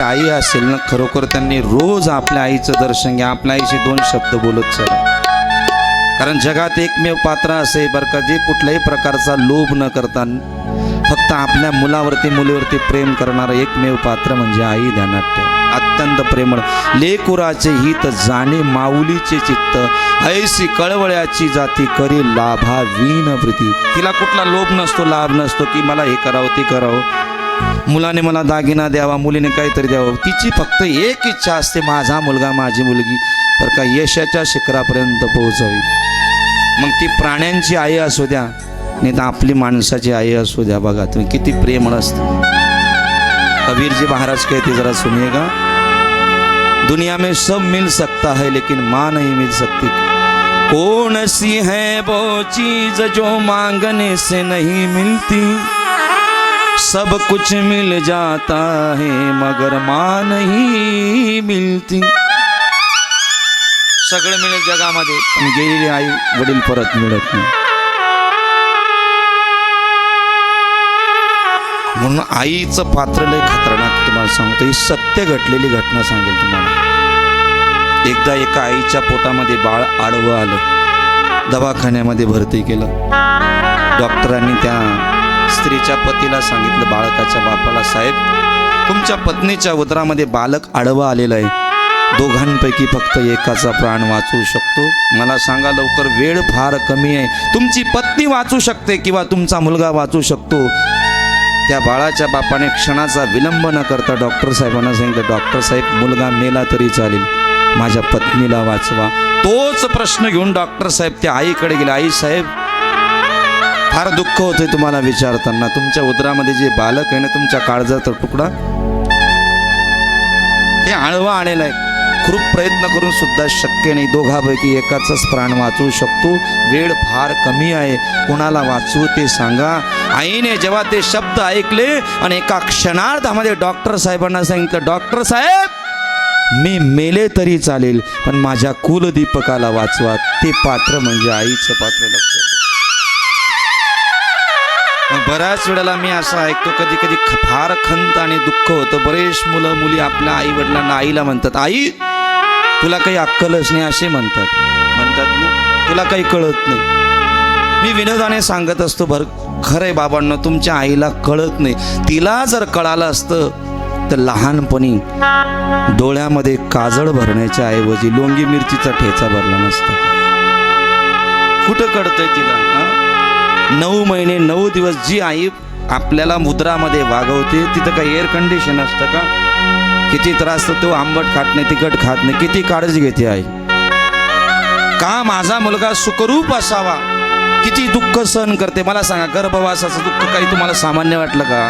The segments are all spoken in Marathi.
आई असेल ना, खरोखर त्यांनी रोज आपल्या आईचं दर्शन घ्या, आपल्या आईशी 2 शब्द बोलत चला. कारण जगात एकमेव पात्र असे बरं का, जे कुठल्याही प्रकारचा लोभ न करता फक्त आपल्या मुलावरती मुलीवरती प्रेम करणारं एकमेव पात्र म्हणजे आई. ध्यानात ठेवा. अत्यंत प्रेमळ. लेकुराचे हित जाणे माऊलीचे चित्त, ऐसी कळवळ्याची जाती करी लाभा वीन प्रीती. तिला कुठला लोभ नसतो, लाभ नसतो की मला हे करावं ते करावं, मुलाने मला दागिना द्यावा, मुलीने काहीतरी द्यावं. तिची फक्त एक इच्छा असते, माझा मुलगा माझी मुलगी बरं का यशाच्या शिखरापर्यंत पोहोचावी. मग ती प्राण्यांची आई असू द्या नाही तर आपली माणसाची आई असू द्या. बघा तुम्ही किती प्रेमळ असतं. कबीर जी महाराज कहते, जरा सुनिएगा. दुनिया में सब मिल सकता है लेकिन माँ नहीं मिल सकती. कौन सी है वो चीज जो मांगने से नहीं मिलती, सब कुछ मिल जाता है मगर माँ नहीं मिलती. सगळं मिळेल जगामध्ये पण गेलेली आई वडील परत मिळत नाही. म्हणून आईचं पात्र लय खतरनाक. तुम्हाला सांगतो, ही सत्य घडलेली घटना सांगेल तुम्हाला. एकदा एका आईच्या पोटामध्ये बाळ आडवं आलं, दवाखान्यामध्ये भरती केलं. डॉक्टरांनी त्या स्त्रीच्या पतीला सांगितलं, बाळकाच्या बापाला, साहेब तुमच्या पत्नीच्या उदरामध्ये बालक आडवं आलेलं आहे, दोघांपैकी फक्त एकाचा प्राण वाचू शकतो. मला सांगा लवकर, वेळ फार कमी आहे, तुमची पत्नी वाचू शकते किंवा तुमचा मुलगा वाचू शकतो. त्या बाळाच्या बापाने क्षणाचा विलंब न करता डॉक्टर साहेबांना सांगितलं, डॉक्टर साहेब मुलगा मेला तरी चालेल, माझ्या पत्नीला वाचवा. तोच प्रश्न घेऊन डॉक्टर साहेब त्या आईकडे गेले. आई साहेब फार दुःख होतंय तुम्हाला विचारताना, तुमच्या उदरामध्ये जे बालक आहे ना, तुमच्या काळजाचा तुकडा हे आळवा आणलेला आहे, खूप प्रयत्न करून सुद्धा शक्य नाही, दोघांपैकी एकाचाच प्राण वाचवू शकतो, वेळ फार कमी आहे, कोणाला वाचवू ते सांगा. आईने जेव्हा ते शब्द ऐकले आणि एका क्षणार्धामध्ये डॉक्टर साहेबांना सांगितलं, डॉक्टर साहेब मी मेले तरी चालेल पण माझ्या कुलदीपकाला वाचवा. ते पात्र म्हणजे आईचं पात्र. लक्षात. बऱ्याच वेळेला मी असं ऐकतो, कधी कधी फार खंत आणि दुःख होतं. बरेच मुलं मुली आपल्या आई वडिलांना, आईला म्हणतात, आई तुला काही अक्कलच नाही असे म्हणतात ना, तुला काही कळत नाही. मी विनोदाने सांगत असतो, खरंय बाबांना, तुमच्या आईला कळत नाही. तिला जर कळालं असतं तर लहानपणी डोळ्यामध्ये काजळ भरण्याच्या ऐवजी लोंगी मिरचीचा ठेचा भरला नसता. कुठं कळतंय तिला? 9 महिने 9 दिवस जी आई आपल्याला मुद्रामध्ये वागवते, तिथं काही एअर कंडिशन असतं का? किती त्रास होतो, आंबट खात नाही, तिखट खात नाही, किती काळजी घेते आई. का माझा मुलगा सुखरूप असावा, किती दुःख सहन करते. मला सांगा, गर्भवासाचं दुःख काही तुम्हाला सामान्य वाटलं का?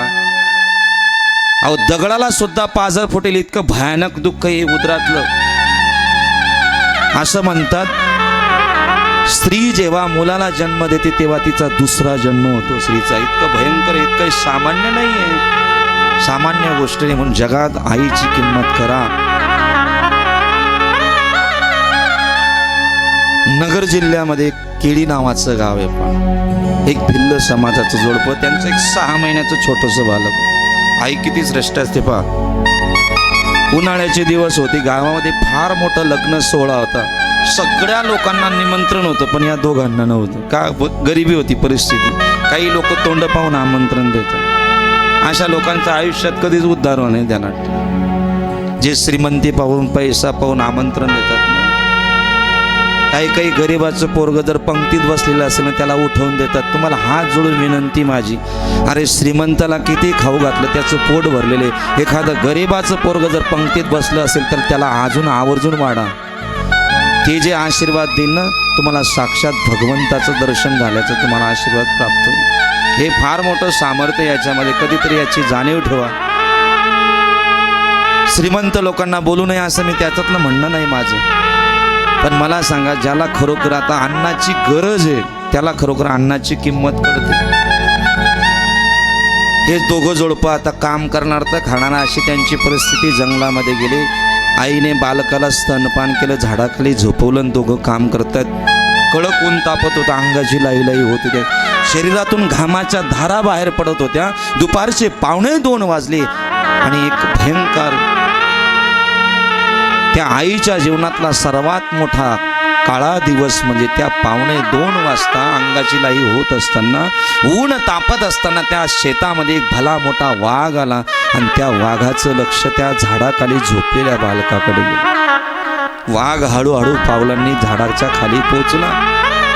अहो दगडाला सुद्धा पाझर फुटेल इतकं भयानक दुःख हे उदरातलं. असं म्हणतात, स्त्री जेव्हा मुलाला जन्म देते तेव्हा तिचा दुसरा जन्म होतो स्त्रीचा. इतकं भयंकर, इतकं सामान्य नाही आहे, सामान्य गोष्ट नाही. म्हणून जगात आईची किंमत करा. नगर जिल्ह्यामध्ये केळी नावाचं गाव आहे. पण एक भिल्ल समाजाचं जोडपं, त्यांचं एक 6 महिन्याचं छोटंसं बालक होतं. आई किती श्रेष्ठ असते पहा. उन्हाळ्याचे दिवस होते, गावामध्ये फार मोठं लग्न सोहळा होता, सगळ्या लोकांना निमंत्रण होतं पण या दोघांना नव्हतं. का? गरिबी होती परिस्थिती. काही लोक तोंड पाहून आमंत्रण देतात. अशा लोकांचं आयुष्यात कधीच उद्धार होणार नाही. ध्यानात. जे श्रीमंती पाहून, पैसा पाहून आमंत्रण देतात ना, काही गरिबाचं पोरग जर पंक्तीत बसलेलं असेल ना, त्याला उठवून देतात. तुम्हाला हात जोडून विनंती माझी, अरे श्रीमंताला किती खाऊ घातलं, त्याचं पोट भरलेले. एखादं गरिबाचं पोरग जर पंक्तीत बसलं असेल तर त्याला अजून आवर्जून वाढा. ते जे आशीर्वाद देईल ना, तुम्हाला साक्षात भगवंताचं दर्शन झाल्याचं तुम्हाला आशीर्वाद प्राप्त होईल. हे फार मोठं सामर्थ्य याच्यामध्ये, कधीतरी याची जाणीव ठेवा. श्रीमंत लोकांना बोलू नये असं मी त्याच्यातलं म्हणणं नाही माझं, पण मला सांगा, ज्याला खरोखर आता अन्नाची गरज आहे त्याला खरोखर अन्नाची किंमत कळते. हे दोघं जोडपं आता काम करणार तर खाणार अशी त्यांची परिस्थिती. जंगलामध्ये गेले, आईने बालकाला स्तनपान केलं, झाडाखाली झोपवलं, दोघं काम करतात. कडक ऊन तापत होतं, अंगाची लाई होत होते, शरीरातून घामाच्या धारा बाहेर पडत होत्या. दुपारचे 1:45 वाजले आणि एक भयंकर त्या आईच्या जीवनातला सर्वात मोठा काळा दिवस म्हणजे त्या 1:45 वाजता अंगाची लाई होत असताना, ऊन तापत असताना त्या शेतामध्ये एक भला मोठा वाघ आला आणि त्या वाघाचं लक्ष त्या झाडाखाली झोपलेल्या बालकाकडे गेलं. वाघ हळूहळू पावलांनी झाडाच्या खाली पोचला.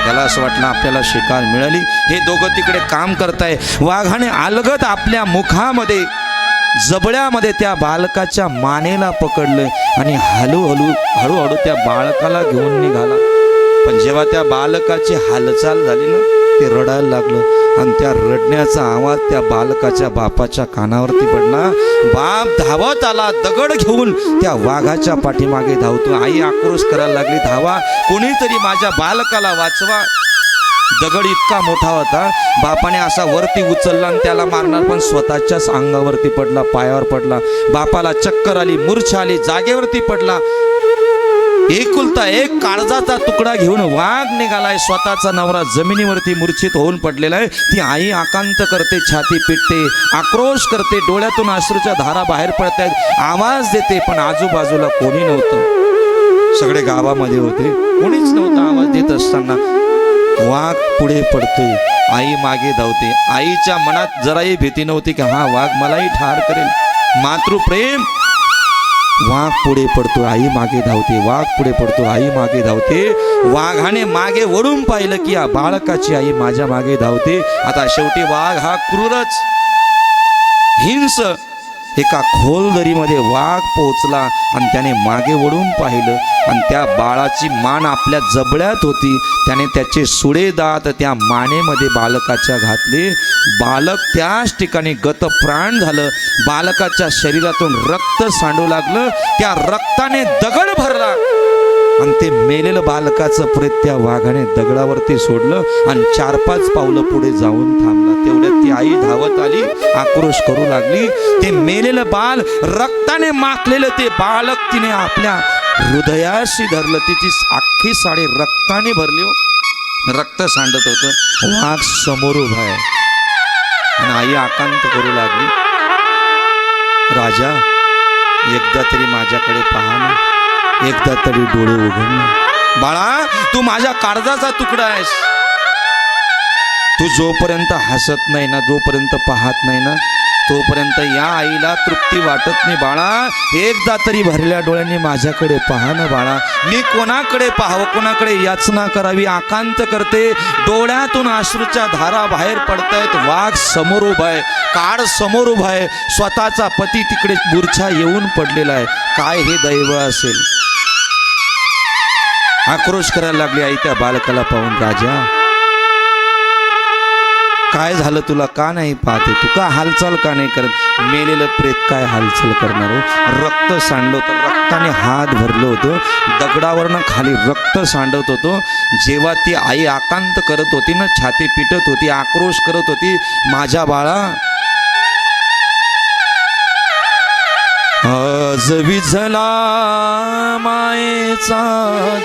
त्याला असं वाटलं आपल्याला शिकार मिळाली. हे दोघं तिकडे काम करताय. वाघाने अलगद आपल्या मुखामध्ये जबड्यामध्ये त्या बालकाच्या मानेला पकडलं आणि हळूहळू त्या बालकाला घेऊन निघाला. पण जेव्हा त्या बालकाची हालचाल झाली ना, ते रडायला लागलं आणि त्या रडण्याचा आवाज त्या बालकाच्या बापाच्या कानावरती पडला. बाप धावत आला, दगड घेऊन त्या वाघाच्या पाठीमागे धावतो. आई आक्रोश करायला लागली, धावा, कोणीतरी माझ्या बालकाला वाचवा. दगड इतका मोठा होता, बापाने असा वरती उचलला आणि त्याला मारणार, पण स्वतःच्याच अंगावरती पडला, पायावर पडला. बापाला चक्कर आली, मूर्छा आली, जागेवरती पडला. एकुलता एक काळजाचा तुकडा घेऊन वाघ निघालाय. स्वतःचा नवरा जमिनीवरती मूर्छित होऊन पडलेला आहे. ती आई आकांत करते, छाती पिटते, आक्रोश करते, डोळ्यातून अश्रूच्या धारा बाहेर पडतायत, आवाज देते, पण आजूबाजूला कोणी नव्हतं. सगळे गावामध्ये होते, कोणीच नव्हतं. आवाज देत असताना वाघ पुढे पडतोय, आई मागे धावते. आईच्या मनात जराही भीती नव्हती की हा वाघ मलाही ठार करेल. मातृप्रेम. वाघ पुढे पडतो, आई मागे धावते, वाघ पुढे पडतो, आई मागे धावते. वाघाने मागे वळून पाहिलं की या बाळकाची आई माझ्या मागे धावते. आता शेवटी वाघ हा क्रूरच, हिंस. एका खोल दरीमध्ये वाघ पोहोचला आणि त्याने मागे वळून पाहिलं आणि त्या बाळाची मान आपल्या जबड्यात होती. त्याने त्याचे सुडे दात त्या मानेमध्ये बालकाच्या घातले. बालक त्याच ठिकाणी गतप्राण झालं. बालकाच्या शरीरातून रक्त सांडू लागलं. त्या रक्ताने दगड भरला आणि ते मेलेलं बालकाचं प्रेत त्या वाघाने दगडावरती सोडलं आणि 4-5 पावलं पुढे जाऊन थांबला. तेवढ्यात ती आई धावत आली, आक्रोश करू लागली. ते मेलेलं बाल, रक्ताने माखलेलं ते बालक तिने आपल्या हृदयाशी धरलं. तिची अख्खी साडी रक्ताने भरली हो. रक्त सांडत होतं. वाघ समोर उभा आहे आणि आई आकांत करू लागली, राजा, एकदा तरी माझ्याकडे पहा ना, एकदा तरी डोळे उघड ना. बाळा, तू माझ्या काळजाचा तुकडा आहेस. तू जोपर्यंत हसत नाही ना, जोपर्यंत पाहत नाही ना, तोपर्यंत या आईला तृप्ती वाटत नाही. बाळा, एकदा तरी भरल्या डोळ्यांनी माझ्याकडे पहा ना बाळा. मी कोणाकडे पाहावं, कोणाकडे याचना करावी, आकांत करते. डोळ्यातून अश्रूच्या धारा बाहेर पडतायत. वाघ समोर उभा आहे, काळ समोर उभा आहे. स्वतःचा पती तिकडे मूर्छा येऊन पडलेला आहे. काय हे दैव असेल. आक्रोश करायला लागली आई त्या बालकाला पाहून, राजा, काय झालं तुला, का नाही पाहते, तू का हालचाल का नाही करत. मेलेलं प्रेत काय हालचाल करणार हो. रक्त सांडलं होतं, रक्ताने हात भरलं होतं, दगडावरनं खाली रक्त सांडत होतं. जेव्हा ती आई आकांत करत होती ना, छाती पिटत होती, आक्रोश करत होती, माझ्या बाळा, आज विझला मायेचा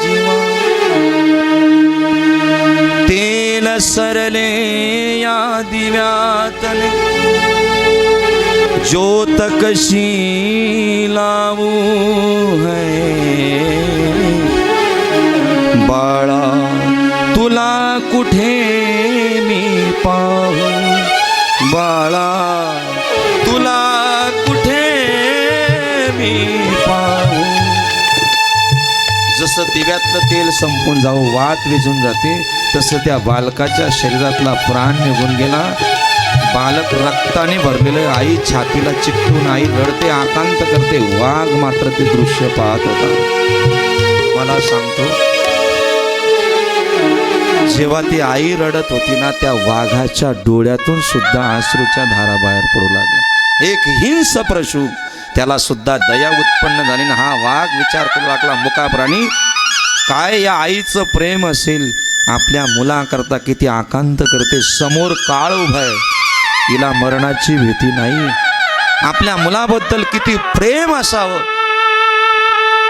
जीवा, तेल सरले या दिव्यातने, ज्योत कशी लावू है. बाळा, तुला कुठे मी पाहू, बाळा, तुला कुठे मी पाहू. जसं दिव्यातलं तेल संपून जाऊ, वात विझून जाते, तसं त्या बालकाच्या शरीरातला प्राण निघून गेला. बालक रक्ताने भरलेलं, आई छातीला चिकटून आई रडते, आकांत करते. वाघ मात्र ते दृश्य पाहत होता. मला सांगतो, जेव्हा ती आई रडत होती ना, त्या वाघाच्या डोळ्यातून सुद्धा अश्रूच्या धारा बाहेर पडू लागल्या. एक हिंस पशु, त्याला सुद्धा दया उत्पन्न झाली ना. हा वाघ विचार करू लागला, मुका प्राणी, काय या आईचं प्रेम असेल. आपल्या मुलाकरता किती आकांत करते. समोर काळ उभा आहे, हिला मरणाची भीती नाही. आपल्या मुलाबद्दल किती प्रेम असावं.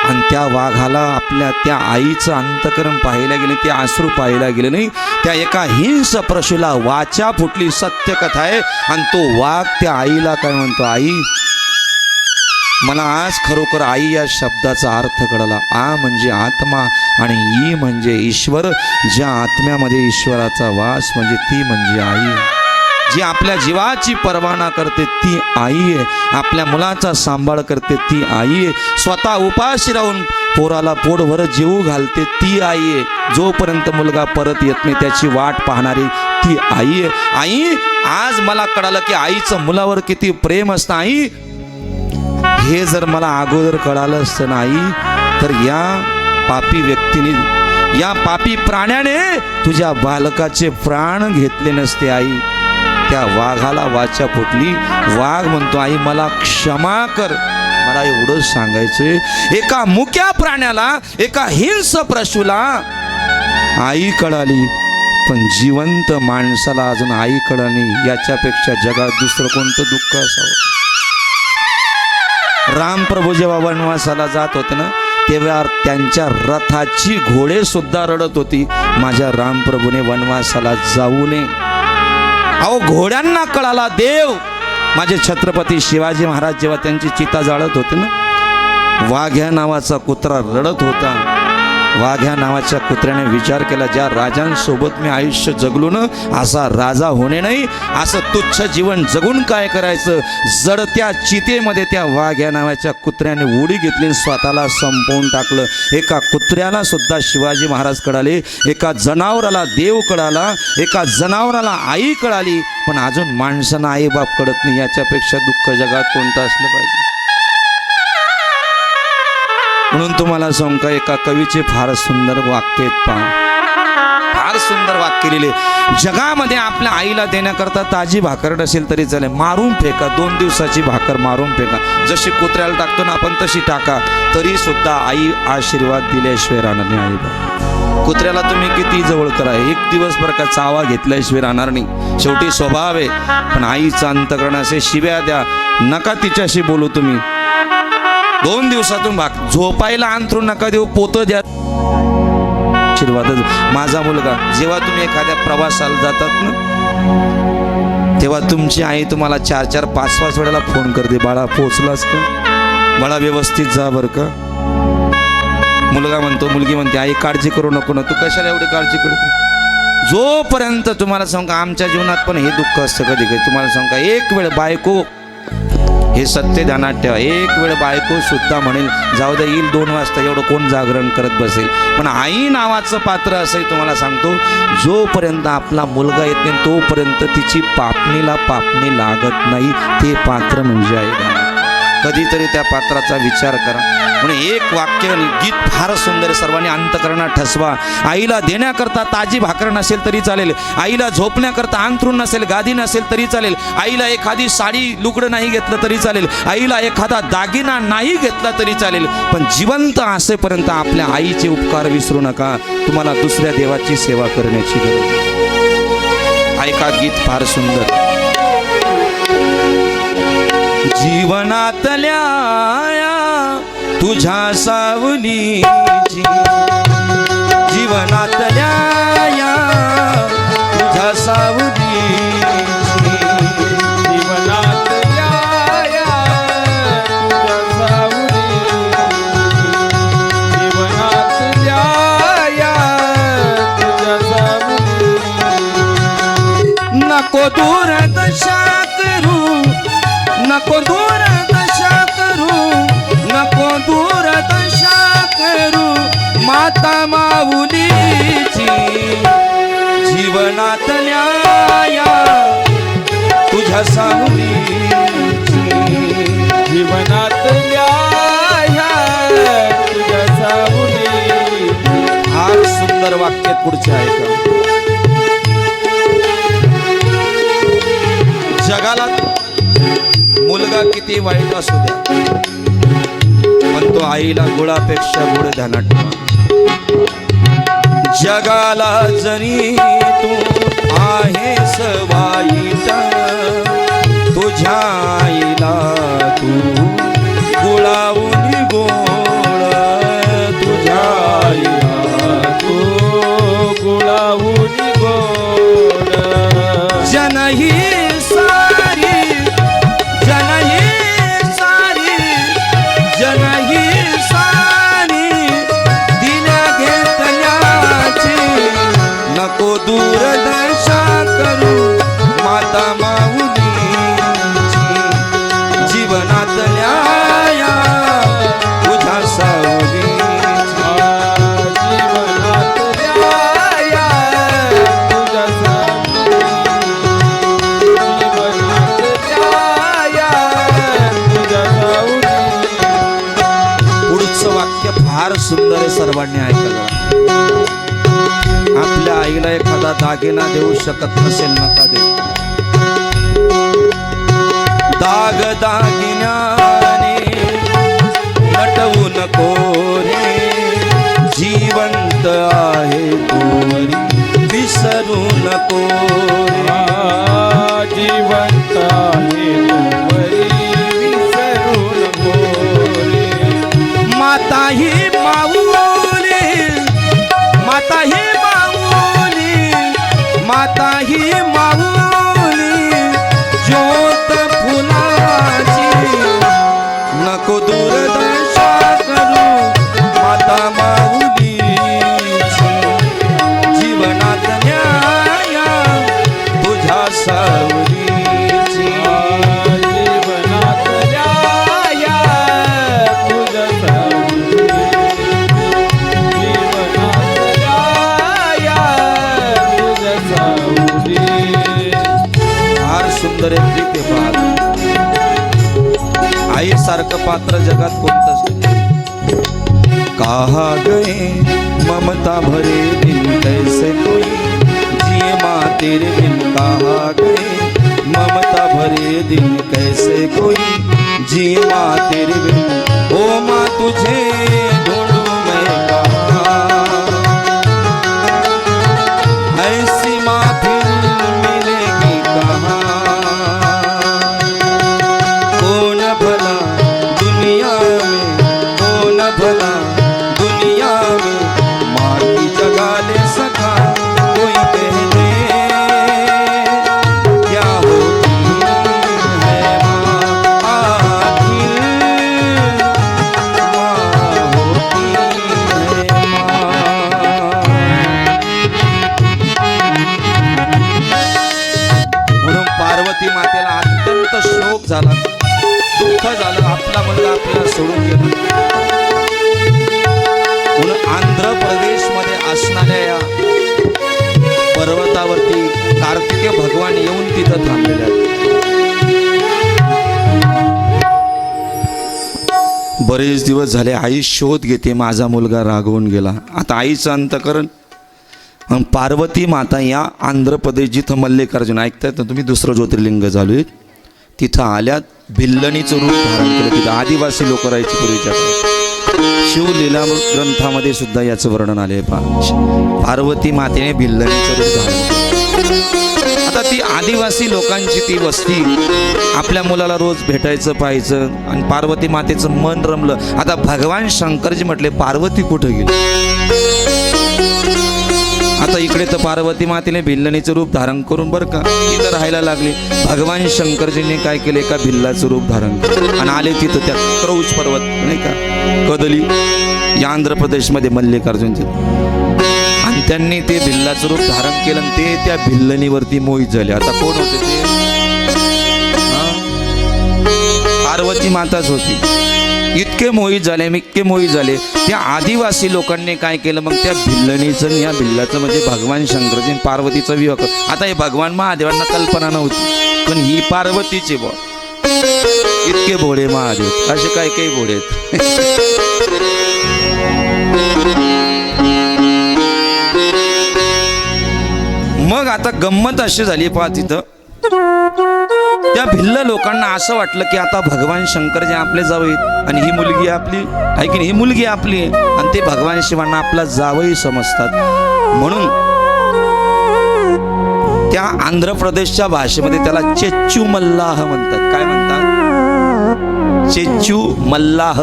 आणि त्या वाघाला आपल्या त्या आईचं अंतकरण पाहायला गेले, ते अश्रू पाहायला गेले नाही. त्या एका हिंस पशुला वाचा फुटली, सत्य कथा आहे. आणि तो वाघ त्या आईला काय म्हणतो, आई, मला आज खरोखर आई या शब्दाचा अर्थ कळला. आ म्हणजे आत्मा आणि ई म्हणजे ईश्वर. ज्या आत्म्यामध्ये ईश्वराचा वास म्हणजे ती म्हणजे आई. जी आपल्या जीवाची पर्वा करते ती आई आहे. आपल्या मुलाचा सांभाळ करते ती आई आहे. स्वतः उपाशी राहून पोराला पोटभर जीव घालते ती आई आहे. जोपर्यंत मुलगा परत येत नाही त्याची वाट पाहणारी ती आई आहे. आई, आज मला कळालं की आईचं मुलावर किती प्रेम असतं. आई, हे जर मला अगोदर कळालं असतं ना आई, तर या पापी व्यक्तीने, या पापी प्राण्याने तुझ्या बालकाचे प्राण घेतले नसते. आई, त्या वाघाला वाचा फुटली. वाघ म्हणतो, आई मला क्षमा कर. मला एवढं सांगायचंय, एका मुक्या प्राण्याला, एका हिंस पशुला आई कळाली, पण जिवंत माणसाला अजून आई कळाली. याच्यापेक्षा जगात दुसरं कोणतं दुःख असावं. रामप्रभू जेव्हा वनवासाला जात होते ना, तेव्हा त्यांच्या रथाची घोडे सुद्धा रडत होती, माझ्या रामप्रभूने वनवासाला जाऊ नये. अहो, घोड्यांना कळाला देव. माझे छत्रपती शिवाजी महाराज जेव्हा त्यांची चिता जाळत होते ना, वाघ्या नावाचा कुत्रा रडत होता. वाघ्या नावाच्या कुत्र्याने विचार केला, ज्या राजांसोबत मी आयुष्य जगलो ना, असा राजा होणे नाही, असं तुच्छ जीवन जगून काय करायचं. जडत्या चितेमध्ये त्या वाघ्या नावाच्या कुत्र्याने उडी घेतली, स्वतःला संपवून टाकलं. एका कुत्र्याला सुद्धा शिवाजी महाराज कळाले, एका जनावराला देव कळाला, एका जनावराला आई कळाली, पण अजून माणसांना आई बाप कळत नाही. याच्यापेक्षा दुःख जगात कोणतं असलं पाहिजे. म्हणून तुम्हाला सांगू का, एका कवीचे फार सुंदर वाक्य आहेत पहा. फार सुंदर वाक्य लिहिले. जगामध्ये आपल्या आईला देण्याकरता ताजी भाकर नसेल तरी चालेल, मारून फेका. 2 दिवसाची भाकर मारून फेका. जशी कुत्र्याला टाकतो ना आपण तशी टाका, तरी सुद्धा आई आशीर्वाद दिल्याशिवाय राहणार नाही. आई बाबा, कुत्र्याला तुम्ही किती जवळ करा, 1 दिवस बरं का चावा घेतल्याशिवाय राहणार नाही. शेवटी स्वभाव आहे. पण आईचं अंतकरण असे, शिव्या द्या नका, तिच्याशी बोलू तुम्ही. 2 दिवसातून झोपायला अंथरून नका देऊ, पोतं द्या. आशीर्वादच. माझा मुलगा, जेव्हा तुम्ही एखाद्या प्रवासाला जातात ना, तेव्हा तुमची आई तुम्हाला 4-4, 5-5 वेळेला फोन करते, बाळा पोचलास का, बाळा व्यवस्थित जा बरं का. मुलगा म्हणतो, मुलगी म्हणते, आई काळजी करू नको ना. तू कशाला एवढी काळजी करते. जोपर्यंत तुम्हाला सांगू, आमच्या जीवनात पण हे दुःख असतं कधी कधी. तुम्हाला सांगू, एक वेळ बायको, हे सत्य ध्यानात ठेवा, एक वेळ बायको सुद्धा म्हणेल, जाऊ द्या येईल 2 वाजता, एवढं कोण जागरण करत बसेल. पण आई नावाचं पात्र असं तुम्हाला सांगतो, जोपर्यंत आपला मुलगा येत नाही तोपर्यंत तिची पापणी लागत नाही. ते पात्र म्हणजे आई. कधीतरी त्या पात्राचा विचार करा. म्हणून एक वाक्य गीत फार सुंदर, सर्वांनी अंतकरणात ठसवा. आईला देण्याकरता ताजी भाकर नसेल तरी चालेल, आईला झोपण्याकरता अंथरूण नसेल, गादी नसेल तरी चालेल, आईला एखादी साडी लुगडं नाही घेतलं तरी चालेल, आईला एखादा दागिना नाही घेतला तरी चालेल, पण जिवंत असेपर्यंत आपल्या आईचे उपकार विसरू नका. तुम्हाला दुसऱ्या देवाची सेवा करण्याची गरज. ऐका गीत फार सुंदर. जीवनातल्या तुझ्या सावलीची, जीवनातल्या तुझ्या सावलीची, जीवनातल्या तुझ्या सावलीची, जीवनातल्या तुझ्या सावलीची. नको दूर दशा करू, नको दूर दशा करू, नको दूर दशा करू, माता माऊलीची, जीवनातल्या तुझ्या सावलीची, जीवनातल्या तुझ्या सावलीची. फार सुंदर वाक्य पुढचे आहे का. जगाला मुलगा किती वाईट असू द्या, पण तो आईला गुळापेक्षा गोड ध्यानात ठेवा. जगाला जरी तू आहेस वाईट, तुझ्या आईला तू गुळावून गोड, तुझ्या आईला तू गुळावून गोड. जनही सारी, जनही सारी दूरदशा करू माता माऊलीची जीवनातल्या या तुझ्या सावलीची जीवनातल्या या तुझ्या पुढचं वाक्य फार सुंदर आहे, सर्वांनी ऐकायला. आपल्या आईला एखादा दागिना देऊ शकत नसेल नका देऊ. दाग दागिन्याने नटवू नको रे, जिवंत आहे तोरी विसरू नको रे. जिवंत आहे तोवरी विसरू नको रे. माता ही माऊली, माता ही माऊली, माता ही माऊली ज्योत फुलाची नको दूरदशा करू माता माऊलीची जीवनात न्याय तुझ्या सावलीची जीवनातल्या या तुझ्या जीवनातल्या या तुझ्या सावली. फार सुंदर आहे प्रीती पाहत. आई सारखं पात्र जगात कोणतंच नाही. कहा गए ममता भरे दिन कैसे कोई जिए माँ तेरे बिन. कहा गए ममता भरे दिन कैसे कोई जिए माँ तेरे बिन. ओ माँ तुझे ढूंढूं मैं कहाँ, ऐसी माँ फिर मिलेगी कहाँ. कौन भला दुनिया में, कौन भला दुनिया में माँ की जगह ले सका. कोई कह दे क्या होती है माँ आखिर, माँ होती है माँ. म्हणून पार्वती मातेला अत्यंत शोक झाला, दुःख झालं. आपला मुलगा आपल्याला सोडून गेला. म्हणून आंध्र प्रदेशमध्ये असणाऱ्या या पर्वतावरती कार्तिकेय भगवान येऊन तिथं थांबलेले आहेत. बरेच दिवस झाले आई शोध घेते, माझा मुलगा रागवून गेला. आता आईचं अंतकरण. मग पार्वती माता या आंध्र प्रदेश जिथं मल्लिकार्जुन ऐकतायत ना तुम्ही, दुसरं ज्योतिर्लिंग चालू आहे तिथं आल्यात. भिल्लणीचं रूप धारण केलं. तिथं आदिवासी लोक राहायची पूर्वीच्या काळात. शिवलीला ग्रंथामध्ये सुद्धा याचं वर्णन आले. पार्वती मातेने भिल्लणीचं रूप धारण केलं. आता ती आदिवासी लोकांची ती वस्ती, आपल्या मुलाला रोज भेटायचं पाहायचं आणि पार्वती मातेचं मन रमलं. आता भगवान शंकरजी म्हटले पार्वती कुठं गेली. आता इकडे तर पार्वती मातेने भिल्लणीचं रूप धारण करून बरं का तिथं राहायला लागले. भगवान शंकरजींनी काय केले, एका भिल्लाचं रूप धारण केलं आणि आले तिथं त्या क्रौच पर्वत नाही का कदली या आंध्र प्रदेशमध्ये मल्लिकार्जुनचे. आणि त्यांनी ते भिल्लाचं रूप धारण केलं आणि ते त्या भिल्लणीवरती मोहित झाले. आता कोण होते ते, पार्वती माताच होती. इतके मोहित झाले, इतके मोहित झाले. त्या आदिवासी लोकांनी काय केलं, मग त्या भिल्लणीचं या भिल्लाचं म्हणजे भगवान शंकरजी पार्वतीचा विवाह कर. आता हे भगवान महादेवांना कल्पना नव्हती, पण ही पार्वतीची बा. इतके भोळे महादेव, असे काही काही भोळे आहेत. मग आता गंमत अशी झाली पहा, तिथं त्या भिल्ल लोकांना असं वाटलं की आता भगवान शंकर जे आपले जावई आणि ही मुलगी आपली आहे की नाही, ही मुलगी आपली आहे आणि ते भगवान शिवांना आपला जावई समजतात. म्हणून त्या आंध्र प्रदेशच्या भाषेमध्ये त्याला चेच्चू मल्लाह म्हणतात. काय म्हणतात? चेच्चू मल्लाह.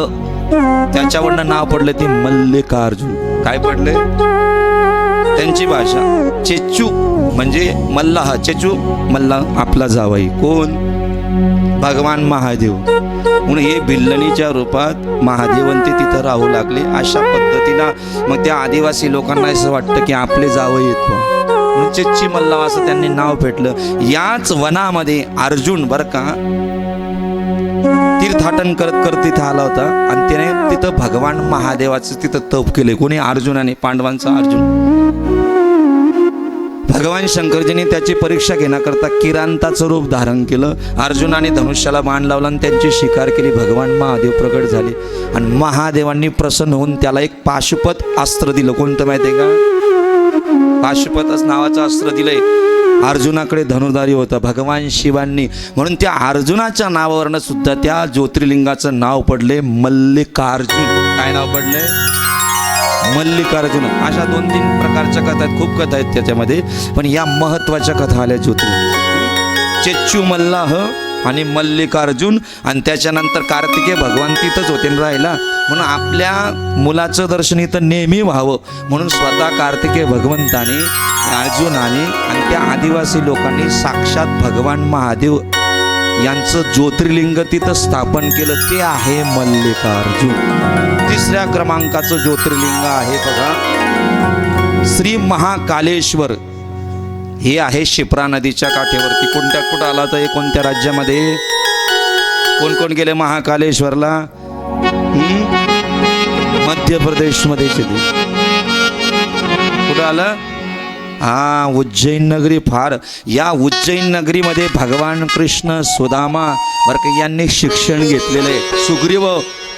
त्याच्यावरनं नाव पडलं ते मल्लिकार्जुन. काय पडले? त्यांची भाषा चेच्चू म्हणजे मल्लाह. चेच्चू मल्लाह आपला जावई कोण? भगवान महादेव. म्हणून हे भिल्लणीच्या रूपात महादेवंती तिथं राहू लागले. अशा पद्धतीनं मग त्या आदिवासी लोकांना असं वाटतं की आपले जावई येतो. म्हणून चेच्ची मल्ला असं त्यांनी नाव भेटलं. याच वनामध्ये अर्जुन बरं का तीर्थाटन करत करत तिथं आला होता आणि त्याने तिथं भगवान महादेवाचं तिथं तप केले. कोणी? अर्जुनाने, पांडवांचा अर्जुन. भगवान शंकरजीने त्याची परीक्षा घेण्याकरता किरांताचं रूप धारण केलं. अर्जुनाने धनुष्याला बाण लावला आणि त्यांची शिकार केली. भगवान महादेव प्रगट झाले आणि महादेवांनी प्रसन्न होऊन त्याला एक पाशुपत अस्त्र दिलं. कोणतं माहिती आहे का? पाशुपत नावाचं अस्त्र दिलंय. अर्जुनाकडे धनुर्धारी होता भगवान शिवांनी, म्हणून त्या अर्जुनाच्या नावावरनं सुद्धा त्या ज्योतिर्लिंगाचं नाव पडले मल्लिकार्जुन. काय नाव पडले? मल्लिकार्जुन. अशा 2-3 प्रकारच्या कथा आहेत, खूप कथा आहेत त्याच्यामध्ये, पण या महत्वाच्या कथा आल्या ज्योतिर्लिंग. चेच्चू मल्लाह आणि मल्लिकार्जुन. आणि त्याच्यानंतर कार्तिकेय भगवान तिथंच होते राहिला, म्हणून आपल्या मुलाचं दर्शन इथं नेहमी व्हावं म्हणून स्वतः कार्तिकेय भगवंताने, अर्जुनाने आणि त्या आदिवासी लोकांनी साक्षात भगवान महादेव यांचं ज्योतिर्लिंग तिथं स्थापन केलं. ते आहे मल्लिकार्जुन. 3ऱ्या क्रमांकाचं ज्योतिर्लिंग आहे बघा श्री महाकालेश्वर. हे आहे शिप्रा नदीच्या काठेवरती. कुठं आला होता हे? कोणत्या राज्यामध्ये? कोण कोण गेले महाकालेश्वरला? मध्य प्रदेशमध्ये. कुठं आलं? उज्जैन नगरी. फार या उज्जैन नगरीमध्ये भगवान कृष्ण सुदामा बरं का यांनी शिक्षण घेतलेलं आहे.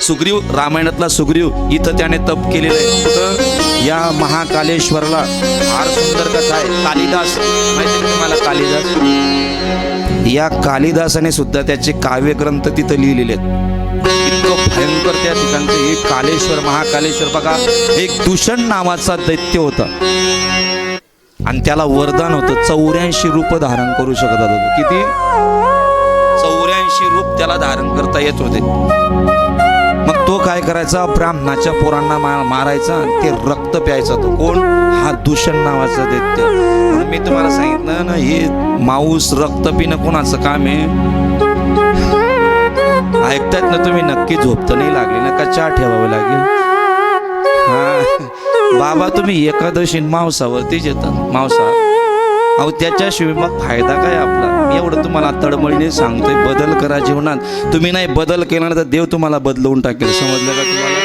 सुग्रीव रामायणातला सुग्रीव इथं त्याने तप केलेलं आहे. कुठं? या महाकालेश्वरला. फार सुंदर कथा आहे. कालिदास माहिती आहे तुम्हाला? कालिदास, या कालिदासाने सुद्धा त्याचे काव्यग्रंथ तिथं लिहिलेले आहेत. इतकं भयंकर त्या ठिकाणचं हे कालेश्वर, महाकालेश्वर. बघा, एक दूषण नावाचा दैत्य होता आणि त्याला वरदान होतं 84 रूप धारण करू शकत होतं. किती? 84 रूप त्याला धारण करता येत होते. मग तो काय करायचा? ब्राह्मणाच्या पोरांना मारायचा आणि ते रक्त प्यायचा. तो कोण? हा दूषण नावाचा दैत्य. म्हणून मी तुम्हाला सांगितलं ना, हे मांस रक्त पिणं कोणाचं काम आहे? ऐकतायत ना तुम्ही? नक्की झोप तर नाही लागली ना? का चहा ठेवावं लागेल? बाबा तुम्ही एकादशी मांसावरतीच येतात. मांसाहार अहो त्याच्याशिवाय मग फायदा काय आपला? मी एवढं तुम्हाला तळमळीने सांगतोय, बदल करा जीवनात. तुम्ही नाही बदल केला तर देव तुम्हाला बदलवून टाकेल. समजलं का तुम्हाला?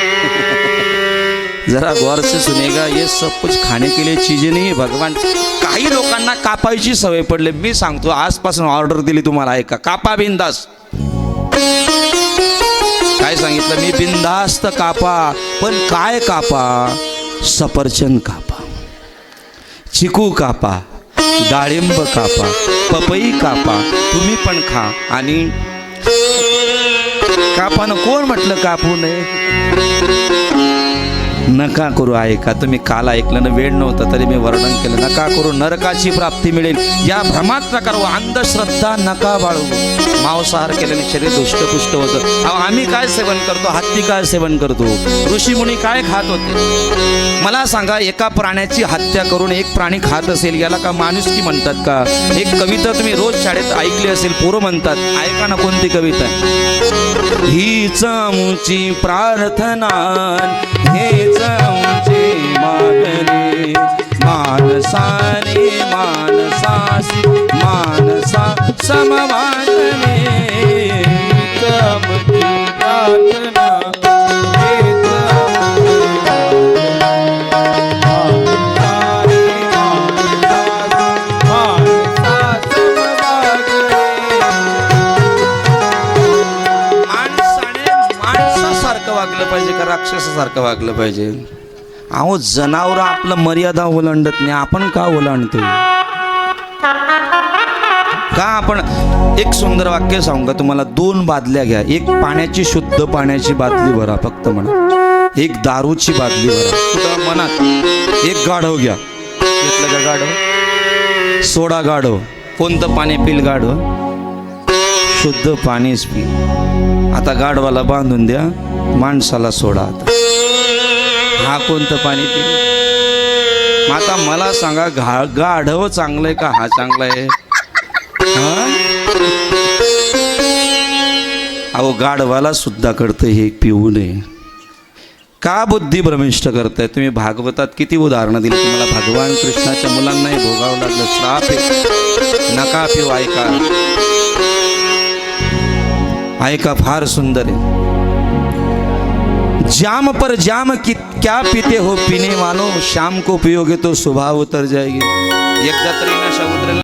जरा गौर से सुनेगा, ये सब कुछ खाने के लिए चीजें नहीं भगवान. काही लोकांना कापायची सवय पडली. मी सांगतो आजपासून ऑर्डर दिली तुम्हाला, ऐका, कापा बिंदास. काय सांगितलं मी? बिंदास्त कापा. पण काय कापा? सफरचंद कापा, चिकू कापा, डाळिंब कापा, पपई कापा. तुम्ही पण खा आणि कापा ना. कोण म्हटलं कापू नये? नका करू. ऐका, तुम्ही काल ऐकलं ना, वेळ नव्हता तरी मी वर्णन केलं. नका करू, नरकाची प्राप्ती मिळेल. या भ्रमात नका राहू. अंधश्रद्धा नका बाळगू. मांसाहार केल्याने शरीर दुष्टपुष्ट होतं. आम्ही काय सेवन करतो? हत्ती काय सेवन करतो? ऋषीमुनी काय खात होते? मला सांगा, एका प्राण्याची हत्या करून एक प्राणी खात असेल, याला का माणुसकी म्हणतात का? एक कविता तुम्ही रोज शाळेत ऐकली असेल, पोरं म्हणतात. ऐका ना, कोणती कविता आहे? हीच आमची प्रार्थना, हेच आमचे मागणे, मानसाने मानसासी मानसा समवागणे. हीच आमची प्रार्थना, हेच पाहिजे का राक्षसासारखं वागलं पाहिजे? अहो जनावर आपलं मर्यादा ओलांडत नाही, आपण का ओलांडतोय? का आपण? एक सुंदर वाक्य सांगू का तुम्हाला? 2 बादल्या घ्या. एक पाण्याची, शुद्ध पाण्याची बादली भरा, फक्त म्हणा. एक दारूची बादली भरा, कुठं? मनात. एक गाढव घ्या. घेतलं का गाढव? सोडा गाढव. कोणतं पाणी पिल गाढव? शुद्ध पाणीच पी. आता गाढवाला बांधून द्या, माणसाला सोडा. आता हा कोणतं पाणी पिल? आता मला सांगा, गाढव चांगलं आहे का हा चांगला आहे? अहो गाढवाला सुद्धा कळतं हे पिऊ नये. का बुद्धी भ्रमिष्ट करताय तुम्ही? भागवतात किती उदाहरणं दिली तुम्हाला. भगवान कृष्णाच्या मुलांनाही भोगावं लागलं. श्राप आहे, नका पिऊ. ऐका ऐका, फार सुंदर आहे. जाम पर जाम की क्या पीते हो पीने वालों, शाम को पियोगे तो सुबह उतर जाएगी. एकदा तरी नशा उतरेल.